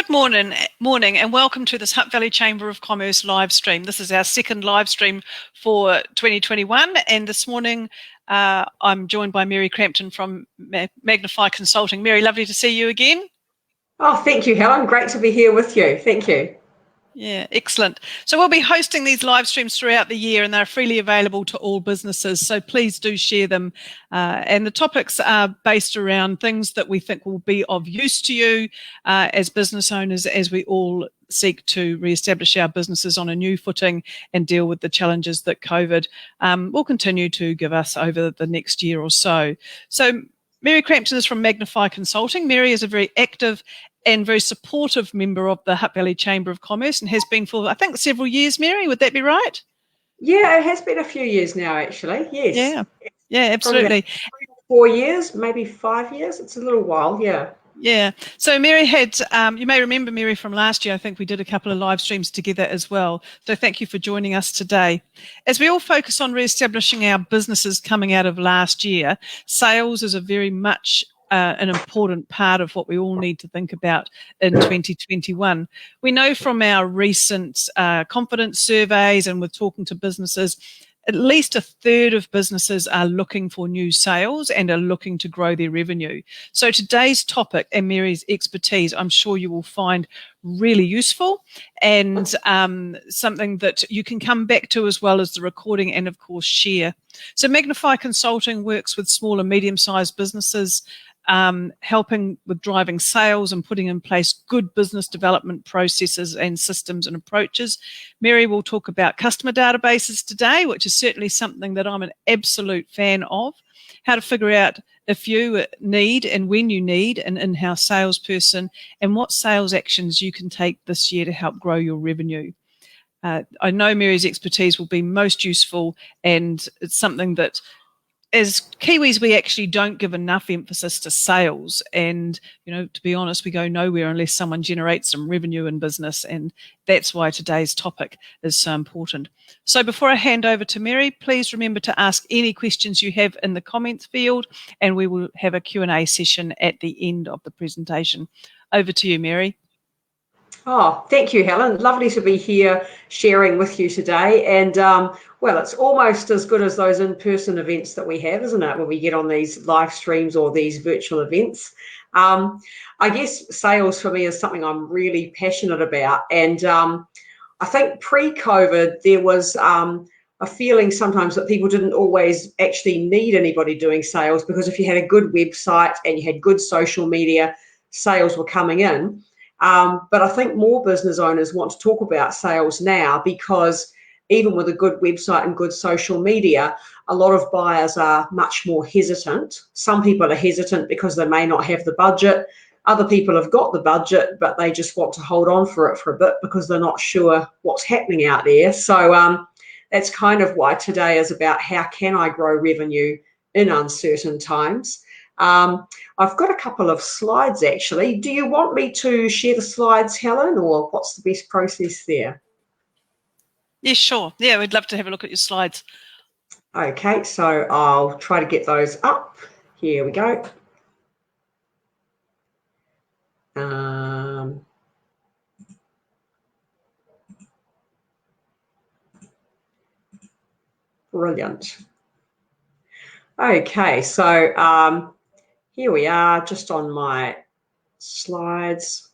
Good morning, and welcome to this Hutt Valley Chamber of Commerce live stream. This is our second live stream for 2021, and this morning I'm joined by Mary Crampton from Magnify Consulting. Mary, lovely to see you again. Oh, thank you, Helen. Great to be here with you. Thank you. Yeah, excellent. So we'll be hosting these live streams throughout the year, and they're freely available to all businesses, so please do share them. And the topics are based around things that we think will be of use to you as business owners, as we all seek to re-establish our businesses on a new footing and deal with the challenges that COVID will continue to give us over the next year or so. So Mary Crampton is from Magnify Consulting. Mary is a very active and very supportive member of the Hutt Valley Chamber of Commerce and has been for, I think, several years, Mary. Would that be right? Yeah, it has been a few years now, actually. Yes. Yeah, absolutely. 3 or 4 years, maybe 5 years. It's a little while, yeah. Yeah. So Mary had, you may remember Mary from last year. I think we did a couple of live streams together as well. So thank you for joining us today. As we all focus on re-establishing our businesses coming out of last year, sales is a very much an important part of what we all need to think about in 2021. We know from our recent confidence surveys and with talking to businesses, at least a third of businesses are looking for new sales and are looking to grow their revenue. So today's topic and Mary's expertise, I'm sure you will find really useful and something that you can come back to as well as the recording and, of course, share. So Magnify Consulting works with small and medium-sized businesses, helping with driving sales and putting in place good business development processes and systems and approaches. Mary will talk about customer databases today, which is certainly something that I'm an absolute fan of. How to figure out if you need and when you need an in-house salesperson and what sales actions you can take this year to help grow your revenue. I know Mary's expertise will be most useful, and it's something that as Kiwis, we actually don't give enough emphasis to sales. And, you know, to be honest, we go nowhere unless someone generates some revenue in business. And that's why today's topic is so important. So before I hand over to Mary, please remember to ask any questions you have in the comments field, and we will have a Q&A session at the end of the presentation. Over to you, Mary. Oh, thank you, Helen. Lovely to be here sharing with you today. And, well, it's almost as good as those in-person events that we have, isn't it, when we get on these live streams or these virtual events. I guess sales for me is something I'm really passionate about. And I think pre-COVID, there was a feeling sometimes that people didn't always actually need anybody doing sales, because if you had a good website and you had good social media, sales were coming in. But I think more business owners want to talk about sales now, because even with a good website and good social media, a lot of buyers are much more hesitant. Some people are hesitant because they may not have the budget. Other people have got the budget, but they just want to hold on for it for a bit because they're not sure what's happening out there. So that's kind of why today is about how can I grow revenue in uncertain times. I've got a couple of slides, actually. Do you want me to share the slides, Helen, or what's the best process there? Yes, sure. Yeah, we'd love to have a look at your slides. Okay, so I'll try to get those up. Here we go. Brilliant. Okay, so here we are, just on my slides.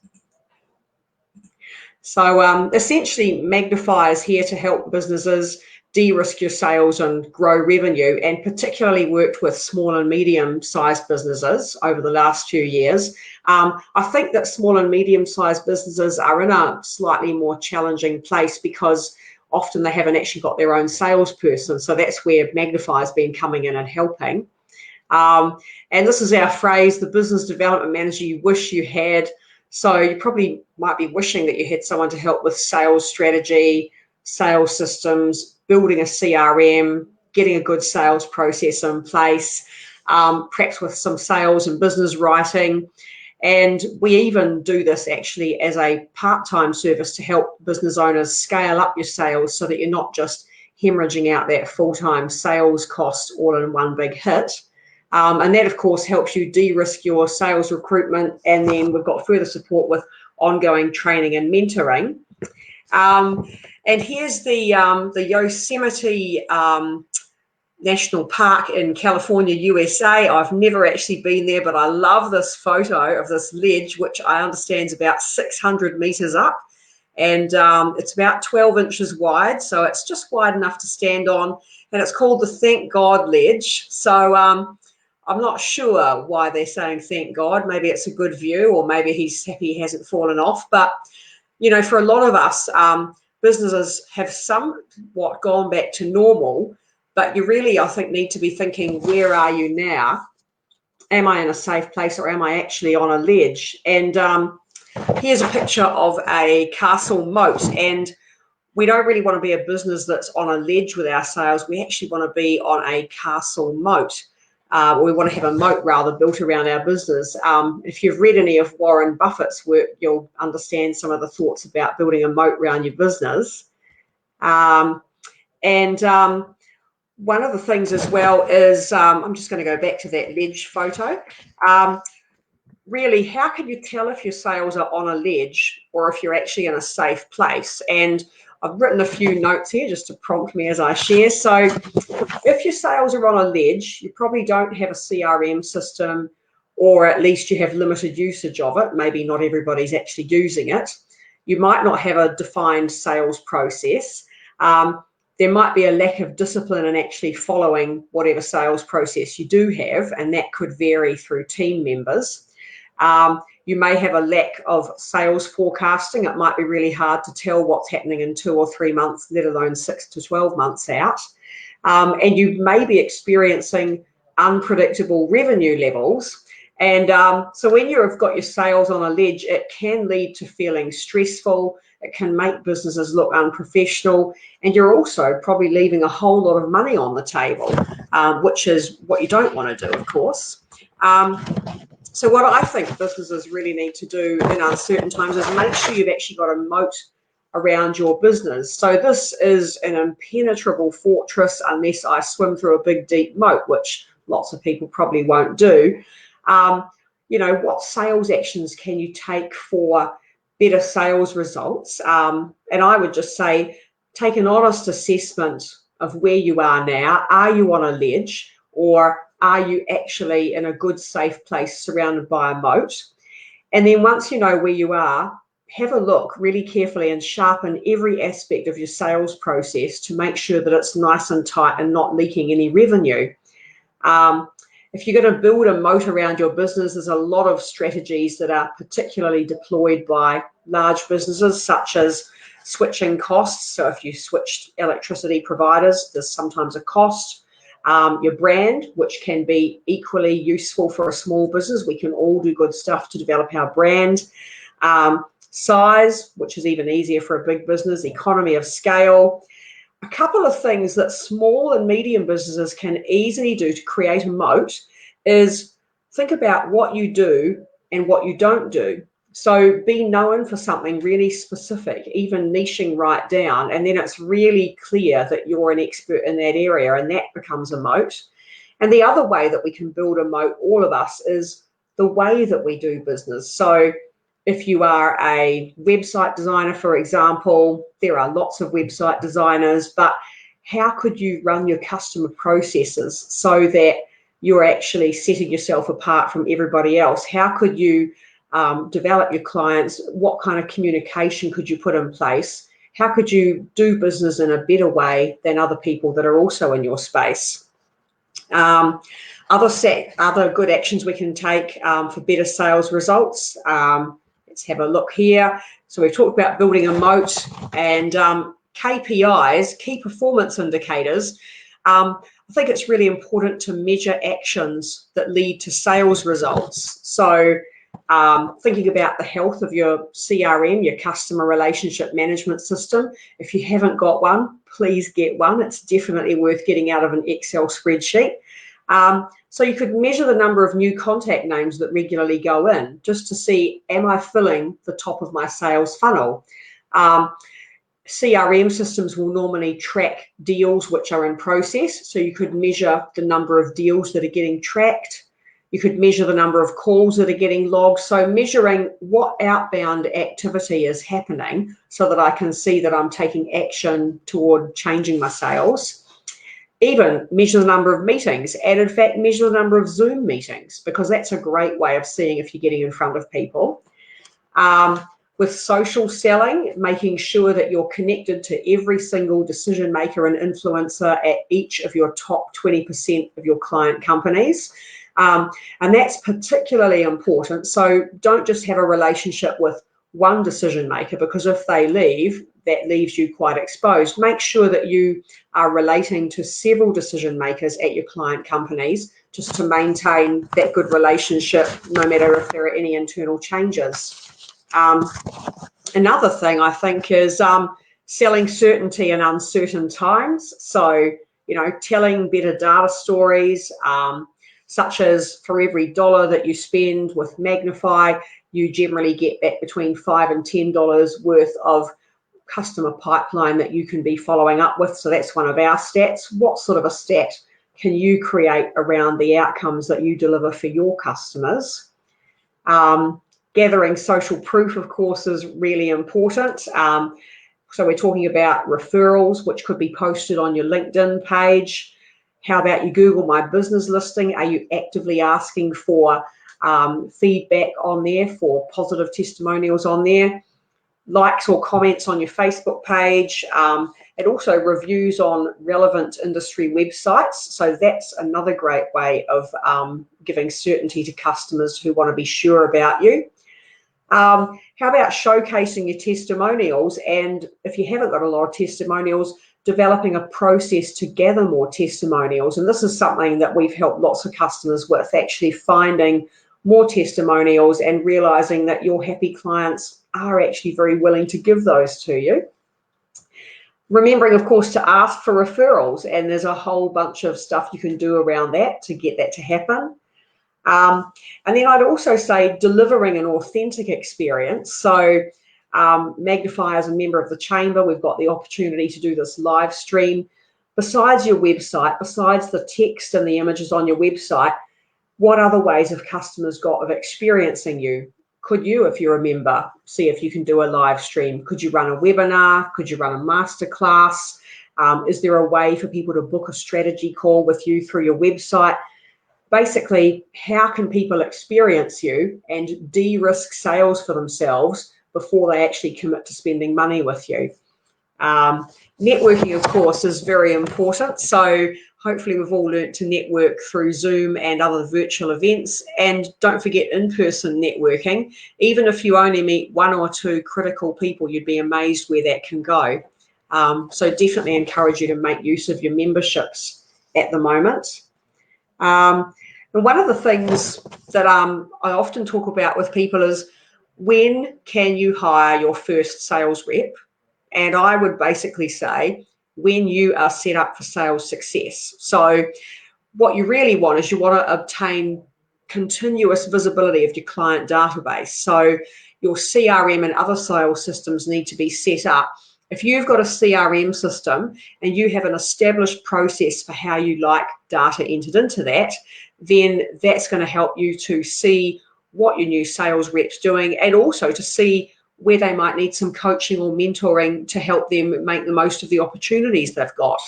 So essentially, Magnify is here to help businesses de-risk your sales and grow revenue, and particularly worked with small and medium-sized businesses over the last few years. I think that small and medium-sized businesses are in a slightly more challenging place because often they haven't actually got their own salesperson. So that's where Magnify has been coming in and helping. And this is our phrase, the business development manager you wish you had. So you probably might be wishing that you had someone to help with sales strategy, sales systems, building a CRM, getting a good sales process in place, perhaps with some sales and business writing. And we even do this actually as a part-time service to help business owners scale up your sales so that you're not just hemorrhaging out that full-time sales cost all in one big hit. And that, of course, helps you de-risk your sales recruitment. And then we've got further support with ongoing training and mentoring. And here's the Yosemite National Park in California, USA. I've never actually been there, but I love this photo of this ledge, which I understand is about 600 meters up. And it's about 12 inches wide, so it's just wide enough to stand on. And it's called the Thank God Ledge. So I'm not sure why they're saying thank God. Maybe it's a good view, or maybe he's happy he hasn't fallen off. But, you know, for a lot of us, businesses have somewhat gone back to normal. But you really, I think, need to be thinking, where are you now? Am I in a safe place, or am I actually on a ledge? And here's a picture of a castle moat. And we don't really want to be a business that's on a ledge with our sales. We actually want to be on a castle moat. We want to have a moat, rather, built around our business. If you've read any of Warren Buffett's work, you'll understand some of the thoughts about building a moat around your business. One of the things as well is, I'm just going to go back to that ledge photo. Really, how can you tell if your sales are on a ledge or if you're actually in a safe place? And I've written a few notes here just to prompt me as I share. So if your sales are on a ledge, you probably don't have a CRM system, or at least you have limited usage of it. Maybe not everybody's actually using it. You might not have a defined sales process. There might be a lack of discipline in actually following whatever sales process you do have, and that could vary through team members. You may have a lack of sales forecasting. It might be really hard to tell what's happening in 2 or 3 months, let alone 6 to 12 months out. And you may be experiencing unpredictable revenue levels. And so when you've got your sales on a ledge, it can lead to feeling stressful. It can make businesses look unprofessional. And you're also probably leaving a whole lot of money on the table, which is what you don't want to do, of course. So what I think businesses really need to do in uncertain times is make sure you've actually got a moat around your business. So this is an impenetrable fortress unless I swim through a big, deep moat, which lots of people probably won't do. You know, what sales actions can you take for better sales results? And I would just say, take an honest assessment of where you are now. Are you on a ledge, or are you actually in a good, safe place surrounded by a moat? And then once you know where you are, have a look really carefully and sharpen every aspect of your sales process to make sure that it's nice and tight and not leaking any revenue. If you're going to build a moat around your business, there's a lot of strategies that are particularly deployed by large businesses, such as switching costs. So if you switched electricity providers, there's sometimes a cost. Your brand, which can be equally useful for a small business. We can all do good stuff to develop our brand. Size, which is even easier for a big business. Economy of scale. A couple of things that small and medium businesses can easily do to create a moat is think about what you do and what you don't do. So be known for something really specific, even niching right down, and then it's really clear that you're an expert in that area, and that becomes a moat. And the other way that we can build a moat, all of us, is the way that we do business. So if you are a website designer, for example, there are lots of website designers, but how could you run your customer processes so that you're actually setting yourself apart from everybody else? How could you develop your clients? What kind of communication could you put in place? How could you do business in a better way than other people that are also in your space? Other good actions we can take for better sales results. Let's have a look here. So we've talked about building a moat and KPIs, key performance indicators. I think it's really important to measure actions that lead to sales results. So thinking about the health of your CRM, your customer relationship management system. If you haven't got one, please get one. It's definitely worth getting out of an Excel spreadsheet. So you could measure the number of new contact names that regularly go in, just to see, am I filling the top of my sales funnel? CRM systems will normally track deals which are in process, so you could measure the number of deals that are getting tracked. You could measure the number of calls that are getting logged. So measuring what outbound activity is happening so that I can see that I'm taking action toward changing my sales. Even measure the number of meetings, and in fact, measure the number of Zoom meetings, because that's a great way of seeing if you're getting in front of people. With social selling, making sure that you're connected to every single decision maker and influencer at each of your top 20% of your client companies. And that's particularly important. So don't just have a relationship with one decision maker, because if they leave, that leaves you quite exposed. Make sure that you are relating to several decision makers at your client companies, just to maintain that good relationship, no matter if there are any internal changes. Another thing I think is selling certainty in uncertain times. So, telling better data stories, such as for every $1 that you spend with Magnify, you generally get back between $5 and $10 worth of customer pipeline that you can be following up with. So that's one of our stats. What sort of a stat can you create around the outcomes that you deliver for your customers? Gathering social proof, of course, is really important. So we're talking about referrals, which could be posted on your LinkedIn page. How about your Google My Business listing? Are you actively asking for feedback on there, for positive testimonials on there? Likes or comments on your Facebook page, and also reviews on relevant industry websites. So that's another great way of giving certainty to customers who want to be sure about you. How about showcasing your testimonials? And if you haven't got a lot of testimonials, developing a process to gather more testimonials. And this is something that we've helped lots of customers with, actually finding more testimonials and realizing that your happy clients are actually very willing to give those to you. Remembering, of course, to ask for referrals, and there's a whole bunch of stuff you can do around that to get that to happen. And then I'd also say delivering an authentic experience. So Magnify, as a member of the chamber, we've got the opportunity to do this live stream. Besides your website, besides the text and the images on your website, what other ways have customers got of experiencing you? Could you, if you're a member, see if you can do a live stream? Could you run a webinar? Could you run a masterclass? Is there a way for people to book a strategy call with you through your website? Basically, how can people experience you and de-risk sales for themselves before they actually commit to spending money with you? Networking, of course, is very important. So hopefully we've all learnt to network through Zoom and other virtual events. And don't forget in-person networking. Even if you only meet 1 or 2 critical people, you'd be amazed where that can go. So definitely encourage you to make use of your memberships at the moment. And one of the things that I often talk about with people is, when can you hire your first sales rep? And I would basically say, when you are set up for sales success. So what you really want is, you want to obtain continuous visibility of your client database. So your CRM and other sales systems need to be set up. If you've got a CRM system and you have an established process for how you like data entered into that, then that's going to help you to see what your new sales rep's doing, and also to see where they might need some coaching or mentoring to help them make the most of the opportunities they've got.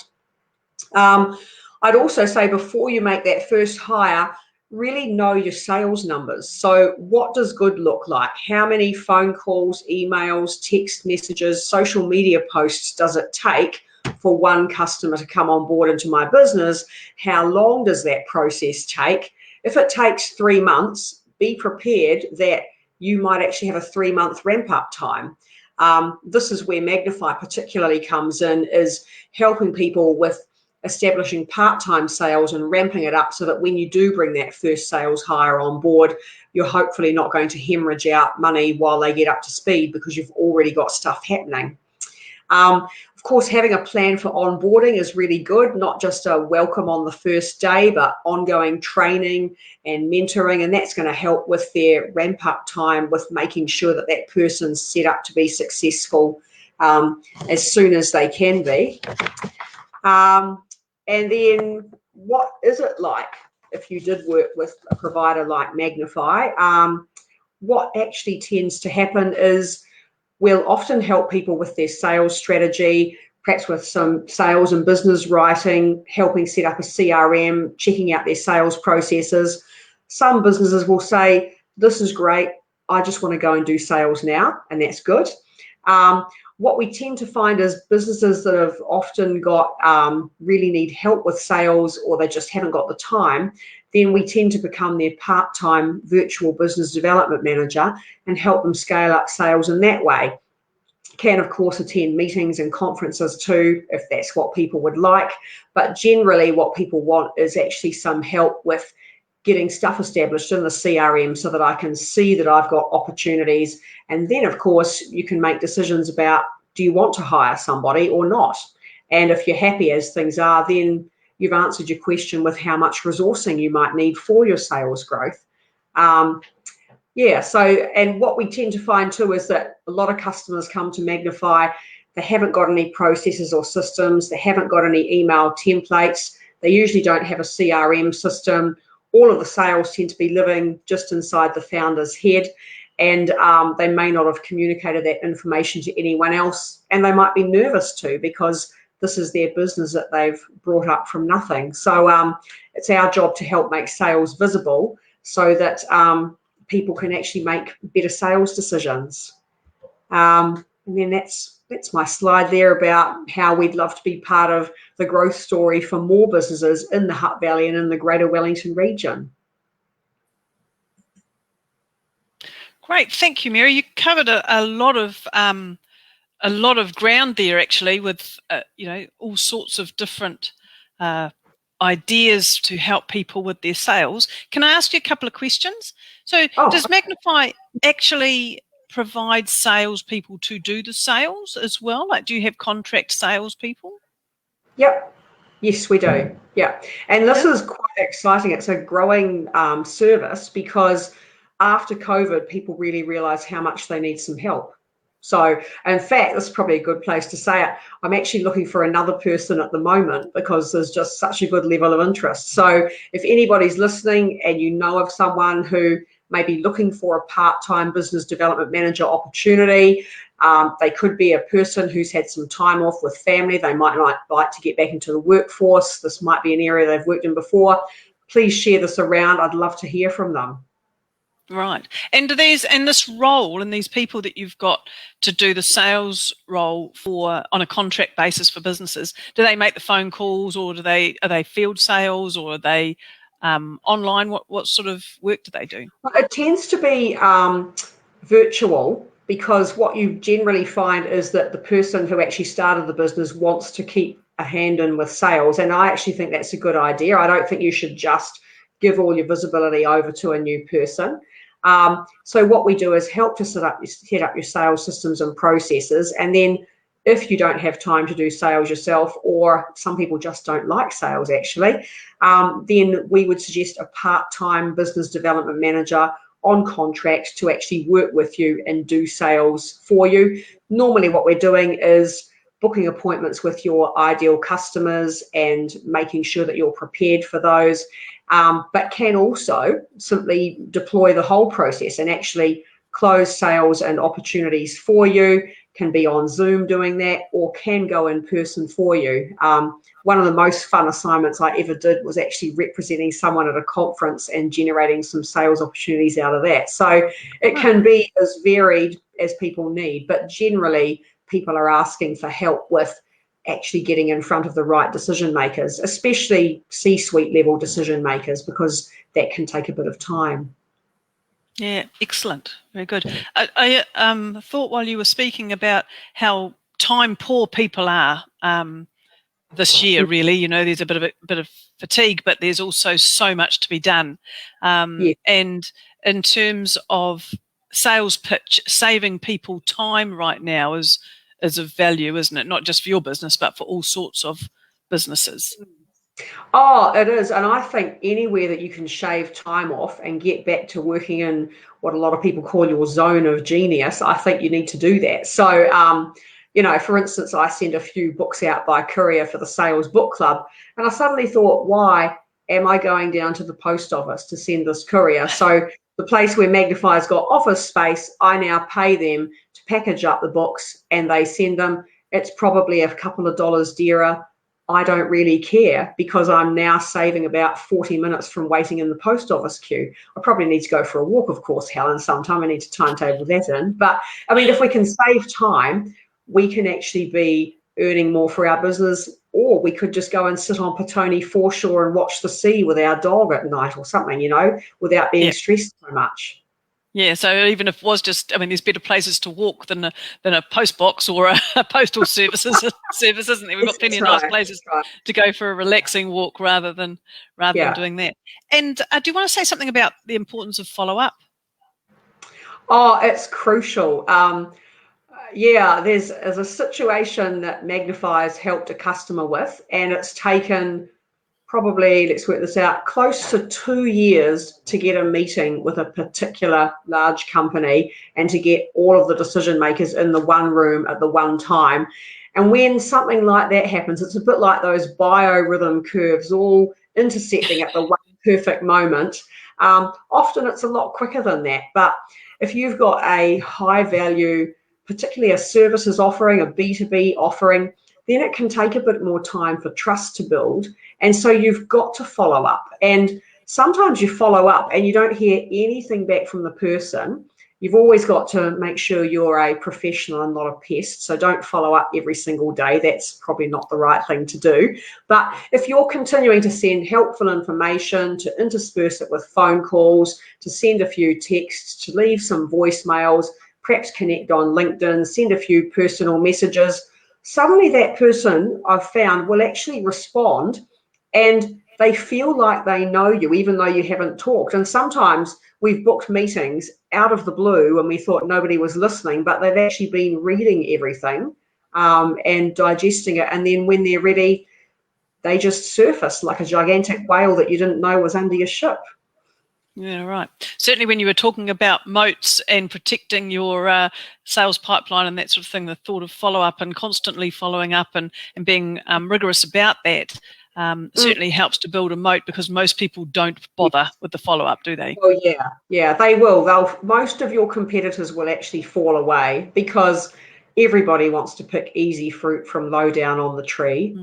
I'd also say, before you make that first hire, really know your sales numbers. So what does good look like? How many phone calls, emails, text messages, social media posts does it take for one customer to come on board into my business? How long does that process take? If it takes 3 months, be prepared that you might actually have a 3-month ramp up time. This is where Magnify particularly comes in, is helping people with establishing part-time sales and ramping it up, so that when you do bring that first sales hire on board, you're hopefully not going to hemorrhage out money while they get up to speed, because you've already got stuff happening. Of course, having a plan for onboarding is really good, not just a welcome on the first day, but ongoing training and mentoring, and that's going to help with their ramp up time, with making sure that that person's set up to be successful as soon as they can be. And then, what is it like if you did work with a provider like Magnify, what actually tends to happen is we'll often help people with their sales strategy, perhaps with some sales and business writing, helping set up a CRM, checking out their sales processes. Some businesses will say, this is great, I just want to go and do sales now, and that's good. What we tend to find is businesses that have often got really need help with sales, or they just haven't got the time, then we tend to become their part-time virtual business development manager and help them scale up sales in that way. Can, of course, attend meetings and conferences too, if that's what people would like. But generally what people want is actually some help with getting stuff established in the CRM so that I can see that I've got opportunities. And then, of course, you can make decisions about, do you want to hire somebody or not? And if you're happy as things are, then you've answered your question with how much resourcing you might need for your sales growth. And what we tend to find too is that a lot of customers come to Magnify, they haven't got any processes or systems, they haven't got any email templates, they usually don't have a CRM system. All of the sales tend to be living just inside the founder's head, and they may not have communicated that information to anyone else, and they might be nervous too because this is their business that they've brought up from nothing. So it's our job to help make sales visible so that people can actually make better sales decisions. And then that's my slide there about how we'd love to be part of the growth story for more businesses in the Hutt Valley and in the Greater Wellington region. Great, thank you, Mary. You covered a lot of ground there, actually, with all sorts of different ideas to help people with their sales. Can I ask you a couple of questions? So, does Magnify actually provide salespeople to do the sales as well? Like, do you have contract salespeople? Yep. Yes, we do. Yeah. And this is quite exciting. It's a growing service because after COVID, people really realised how much they need some help. So, in fact, this is probably a good place to say it. I'm actually looking for another person at the moment because there's just such a good level of interest. So if anybody's listening and you know of someone who may be looking for a part-time business development manager opportunity, they could be a person who's had some time off with family. They might like to get back into the workforce. This might be an area they've worked in before. Please share this around. I'd love to hear from them. Right. And this role and these people that you've got to do the sales role for on a contract basis for businesses, do they make the phone calls, or are they field sales, or are they online? What sort of work do they do? Well, it tends to be virtual, because what you generally find is that the person who actually started the business wants to keep a hand in with sales. And I actually think that's a good idea. I don't think you should just give all your visibility over to a new person. So what we do is help to set up your sales systems and processes. And then if you don't have time to do sales yourself, or some people just don't like sales actually, then we would suggest a part-time business development manager on contract to actually work with you and do sales for you. Normally what we're doing is booking appointments with your ideal customers and making sure that you're prepared for those, but can also simply deploy the whole process and actually close sales and opportunities for you. Can be on Zoom doing that, or can go in person for you. One of the most fun assignments I ever did was actually representing someone at a conference and generating some sales opportunities out of that. So it can be as varied as people need, but generally people are asking for help with actually getting in front of the right decision makers, especially C-suite level decision makers, because that can take a bit of time. Yeah, excellent. Very good. I thought while you were speaking about how time poor people are this year, really, you know, there's a bit of fatigue, but there's also so much to be done. And in terms of sales pitch, saving people time right now is of value, isn't it? Not just for your business, but for all sorts of businesses. Oh, it is. And I think anywhere that you can shave time off and get back to working in what a lot of people call your zone of genius, I think you need to do that. So, you know, for instance, I send a few books out by courier for the Sales Book Club, and I suddenly thought, why am I going down to the post office to send this courier? So the place where Magnify's got office space, I now pay them to package up the books and they send them. It's probably a couple of dollars dearer. I don't really care because I'm now saving about 40 minutes from waiting in the post office queue. I probably need to go for a walk, of course, Helen, sometime. I need to timetable that in. But, I mean, if we can save time, we can actually be earning more for our business, or we could just go and sit on Petone foreshore and watch the sea with our dog at night or something, without being stressed so much. Yeah, so even if it was just, I mean, there's better places to walk than a post box or a postal service, isn't there? We've got plenty of nice places to go for a relaxing walk rather than doing that. And do you want to say something about the importance of follow-up? Oh, it's crucial. There's a situation that Magnify's helped a customer with, and it's taken probably, let's work this out, close to 2 years to get a meeting with a particular large company and to get all of the decision makers in the one room at the one time. And when something like that happens, it's a bit like those biorhythm curves all intersecting at the one perfect moment. Often it's a lot quicker than that. But if you've got a high value, particularly a services offering, a B2B offering, then it can take a bit more time for trust to build. And so you've got to follow up. And sometimes you follow up and you don't hear anything back from the person. You've always got to make sure you're a professional and not a pest. So don't follow up every single day. That's probably not the right thing to do. But if you're continuing to send helpful information, to intersperse it with phone calls, to send a few texts, to leave some voicemails, perhaps connect on LinkedIn, send a few personal messages, suddenly that person, I've found, will actually respond and they feel like they know you even though you haven't talked. And sometimes we've booked meetings out of the blue and we thought nobody was listening, but they've actually been reading everything and digesting it. And then when they're ready, they just surface like a gigantic whale that you didn't know was under your ship. Yeah, right. Certainly when you were talking about moats and protecting your sales pipeline and that sort of thing, the thought of follow-up and constantly following up and being rigorous about that certainly helps to build a moat, because most people don't bother with the follow-up, do they? Oh, yeah, they will. Most of your competitors will actually fall away because everybody wants to pick easy fruit from low down on the tree.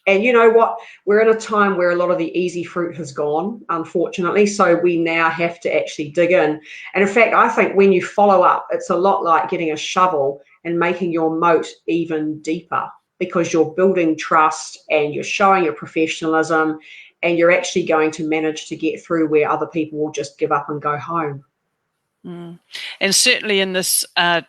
And you know what? We're in a time where a lot of the easy fruit has gone, unfortunately. So we now have to actually dig in. And in fact, I think when you follow up, it's a lot like getting a shovel and making your moat even deeper, because you're building trust and you're showing your professionalism and you're actually going to manage to get through where other people will just give up and go home. And certainly in this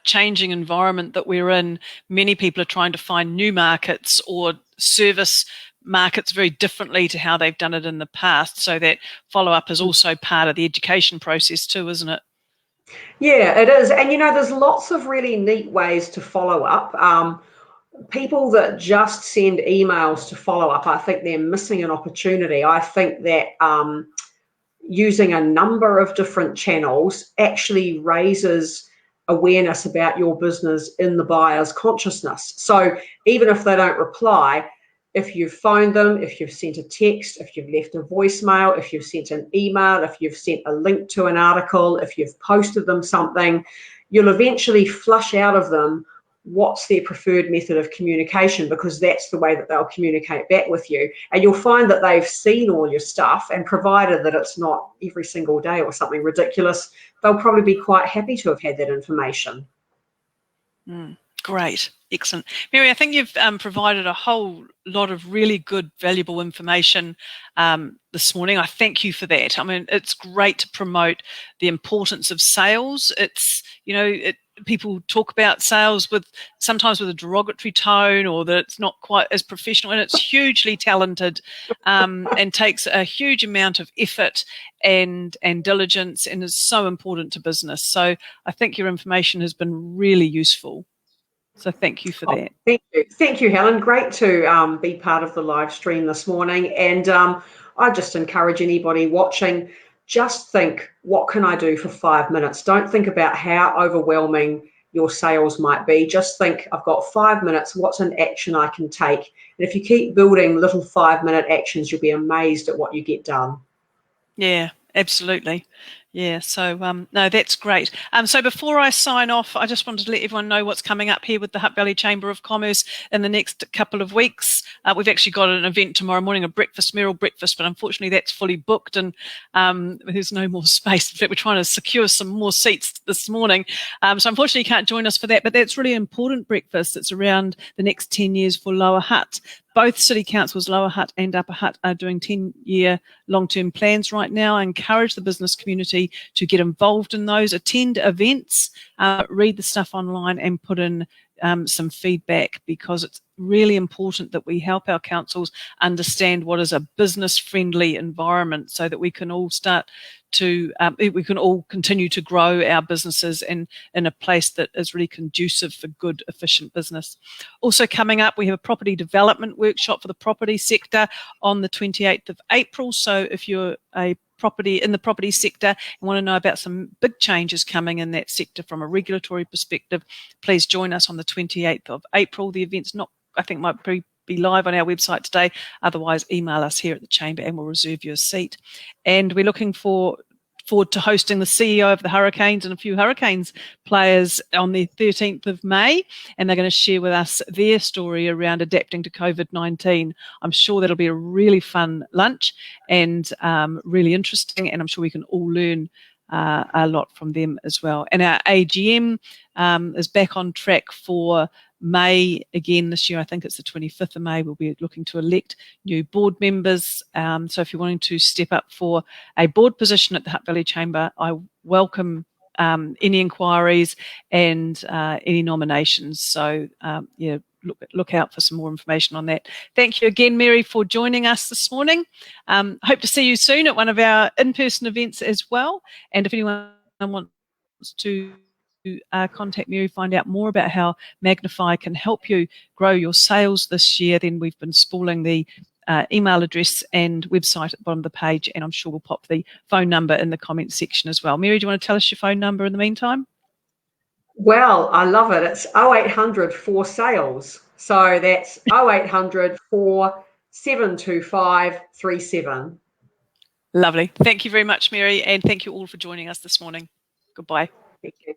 changing environment that we're in, many people are trying to find new markets or service markets very differently to how they've done it in the past. So that follow-up is also part of the education process too, isn't it? Yeah, it is. And, there's lots of really neat ways to follow up. People that just send emails to follow up, I think they're missing an opportunity. I think that using a number of different channels actually raises awareness about your business in the buyer's consciousness. So even if they don't reply, if you've phoned them, if you've sent a text, if you've left a voicemail, if you've sent an email, if you've sent a link to an article, if you've posted them something, you'll eventually flush out of them what's their preferred method of communication, because that's the way that they'll communicate back with you. And you'll find that they've seen all your stuff, and provided that it's not every single day or something ridiculous, they'll probably be quite happy to have had that information. Great. Excellent. Mary, I think you've provided a whole lot of really good, valuable information this morning. I thank you for that. I mean, it's great to promote the importance of sales. It's, people talk about sales sometimes with a derogatory tone, or that it's not quite as professional, and it's hugely talented and takes a huge amount of effort and diligence, and is so important to business. So I think your information has been really useful. So thank you for that. Thank you, Helen. Great to be part of the live stream this morning. And I just encourage anybody watching, just think, what can I do for 5 minutes? Don't think about how overwhelming your sales might be. Just think, I've got 5 minutes, what's an action I can take? And if you keep building little 5-minute actions, you'll be amazed at what you get done. Yeah, absolutely. Yeah, so no, that's great. So before I sign off, I just wanted to let everyone know what's coming up here with the Hutt Valley Chamber of Commerce in the next couple of weeks. We've actually got an event tomorrow morning, a breakfast, Merrill breakfast, but unfortunately that's fully booked and there's no more space. In fact, we're trying to secure some more seats this morning. So unfortunately you can't join us for that, but that's really important breakfast. It's around the next 10 years for Lower Hutt. Both city councils, Lower Hutt and Upper Hutt, are doing 10-year long-term plans right now. I encourage the business community to get involved in those, attend events, read the stuff online and put in some feedback, because it's really important that we help our councils understand what is a business-friendly environment so that we can all start to, we can all continue to grow our businesses in a place that is really conducive for good, efficient business. Also coming up, we have a property development workshop for the property sector on the 28th of April. So if you're in the property sector and want to know about some big changes coming in that sector from a regulatory perspective, please join us on the 28th of April. The event's might be live on our website today. Otherwise, email us here at the Chamber and we'll reserve you a seat. And we're looking forward to hosting the CEO of the Hurricanes and a few Hurricanes players on the 13th of May, and they're going to share with us their story around adapting to COVID-19. I'm sure that'll be a really fun lunch and really interesting, and I'm sure we can all learn a lot from them as well. And our AGM is back on track for May again this year. I think it's the 25th of May. We'll be looking to elect new board members. So if you're wanting to step up for a board position at the Hutt Valley Chamber, I welcome any inquiries and any nominations. So yeah, look out for some more information on that. Thank you again, Mary, for joining us this morning. Hope to see you soon at one of our in-person events as well. And if anyone wants to contact Mary, find out more about how Magnify can help you grow your sales this year, then we've been spooling the email address and website at the bottom of the page, and I'm sure we'll pop the phone number in the comments section as well. Mary, do you want to tell us your phone number in the meantime? Well, I love it. It's 0800 4 sales. So that's 0800 4 725 37. Lovely. Thank you very much, Mary, and thank you all for joining us this morning. Goodbye. Thank you.